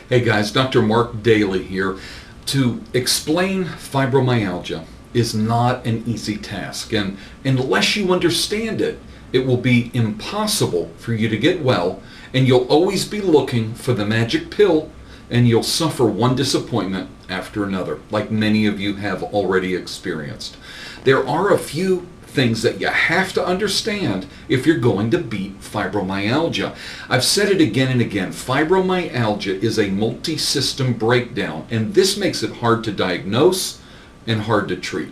Hey guys, Dr. Mark Dailey here. To explain fibromyalgia is not an easy task, and unless you understand it, it will be impossible for you to get well, and you'll always be looking for the magic pill, and you'll suffer one disappointment after another, like many of you have already experienced. There are a few things that you have to understand if you're going to beat fibromyalgia. I've said it again and again. Fibromyalgia is a multi-system breakdown, and this makes it hard to diagnose and hard to treat.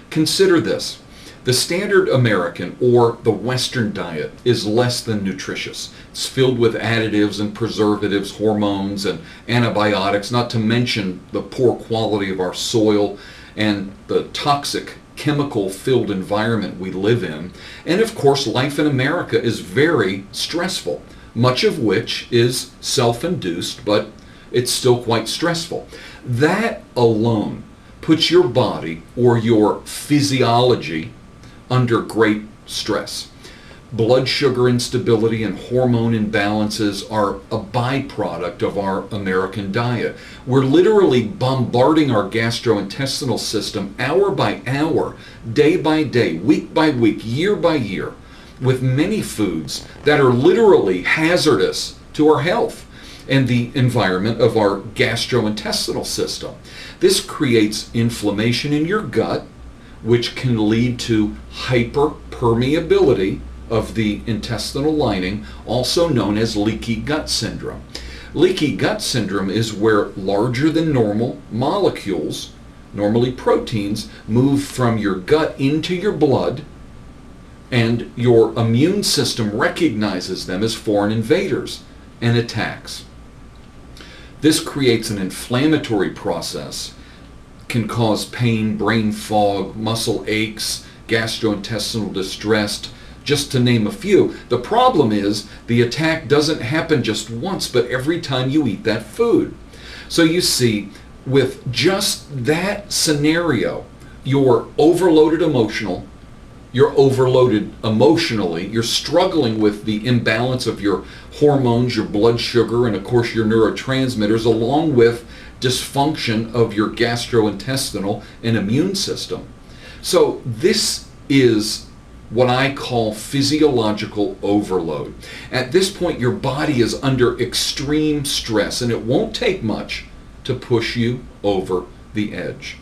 Consider this. The standard American or the Western diet is less than nutritious. It's filled with additives and preservatives, hormones and antibiotics, not to mention the poor quality of our soil and the toxic chemical-filled environment we live in. And of course, life in America is very stressful, much of which is self-induced, but it's still quite stressful. That alone puts your body or your physiology under great stress. Blood sugar instability and hormone imbalances are a byproduct of our American diet. We're literally bombarding our gastrointestinal system hour by hour, day by day, week by week, year by year, with many foods that are literally hazardous to our health and the environment of our gastrointestinal system. This creates inflammation in your gut, which can lead to hyperpermeability of the intestinal lining, also known as leaky gut syndrome. Leaky gut syndrome is where larger than normal molecules, normally proteins, move from your gut into your blood, and your immune system recognizes them as foreign invaders and attacks. This creates an inflammatory process, can cause pain, brain fog, muscle aches, gastrointestinal distress, just to name a few. The problem is the attack doesn't happen just once, but every time you eat that food. So you see, with just that scenario, you're overloaded emotionally, you're struggling with the imbalance of your hormones, your blood sugar, and of course your neurotransmitters, along with dysfunction of your gastrointestinal and immune system. So this is what I call physiological overload. At this point, your body is under extreme stress, and it won't take much to push you over the edge.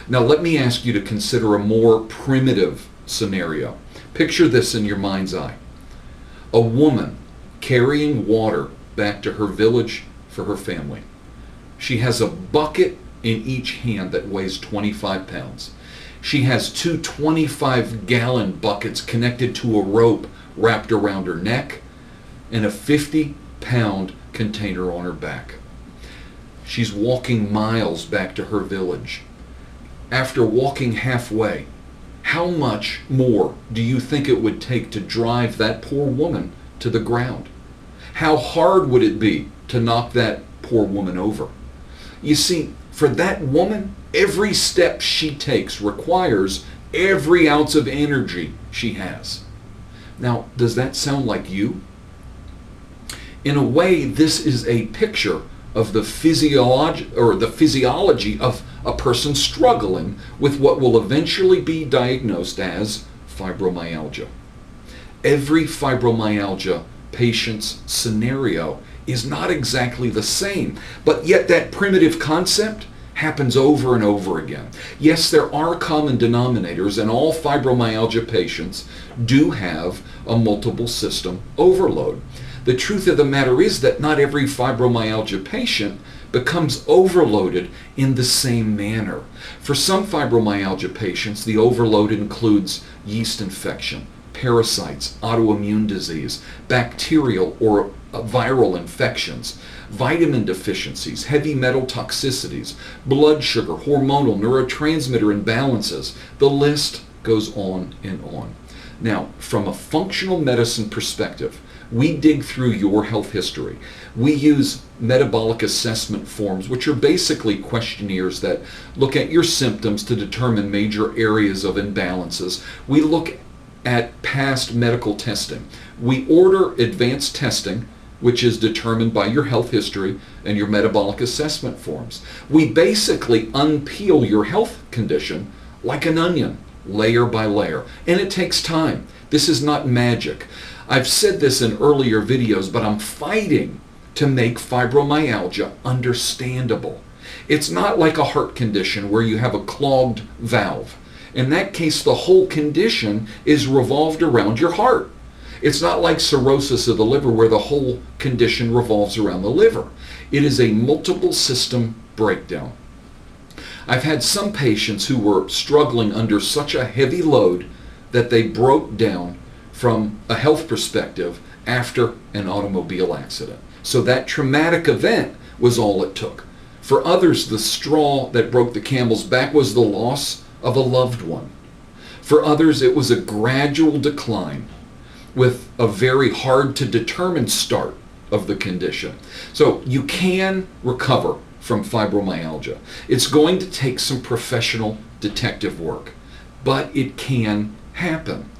Now, let me ask you to consider a more primitive scenario. Picture this in your mind's eye. A woman carrying water back to her village for her family. She has a bucket in each hand that weighs 25 pounds. She has two 25-gallon buckets connected to a rope wrapped around her neck and a 50-pound container on her back. She's walking miles back to her village. After walking halfway, how much more do you think it would take to drive that poor woman to the ground? How hard would it be to knock that poor woman over? You see, for that woman, every step she takes requires every ounce of energy she has. Now, does that sound like you? In a way, this is a picture of the physiology of a person struggling with what will eventually be diagnosed as fibromyalgia. Every fibromyalgia patient's scenario is not exactly the same, but yet that primitive concept happens over and over again. Yes, there are common denominators, and all fibromyalgia patients do have a multiple system overload. The truth of the matter is that not every fibromyalgia patient becomes overloaded in the same manner. For some fibromyalgia patients, the overload includes yeast infection, parasites, autoimmune disease, bacterial or viral infections, vitamin deficiencies, heavy metal toxicities, blood sugar, hormonal, neurotransmitter imbalances. The list goes on and on. Now, from a functional medicine perspective, we dig through your health history. We use metabolic assessment forms, which are basically questionnaires that look at your symptoms to determine major areas of imbalances. We look at past medical testing. We order advanced testing which is determined by your health history and your metabolic assessment forms. We basically unpeel your health condition like an onion, layer by layer, and it takes time. This is not magic. I've said this in earlier videos, but I'm fighting to make fibromyalgia understandable. It's not like a heart condition where you have a clogged valve. In that case, the whole condition is revolved around your heart. It's not like cirrhosis of the liver where the whole condition revolves around the liver. It is a multiple system breakdown. I've had some patients who were struggling under such a heavy load that they broke down from a health perspective after an automobile accident. So that traumatic event was all it took. For others, the straw that broke the camel's back was the loss of a loved one. For others, it was a gradual decline with a very hard to determine start of the condition. So you can recover from fibromyalgia. It's going to take some professional detective work, but it can happen.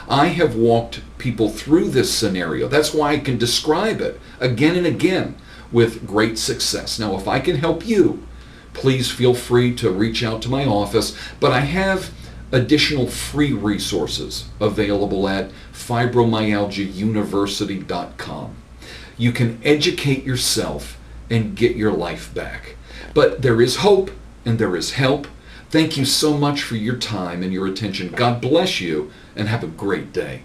I have walked people through this scenario. That's why I can describe it again and again with great success. Now, if I can help you, please feel free to reach out to my office, but I have additional free resources available at fibromyalgiauniversity.com. You can educate yourself and get your life back. But there is hope and there is help. Thank you so much for your time and your attention. God bless you and have a great day.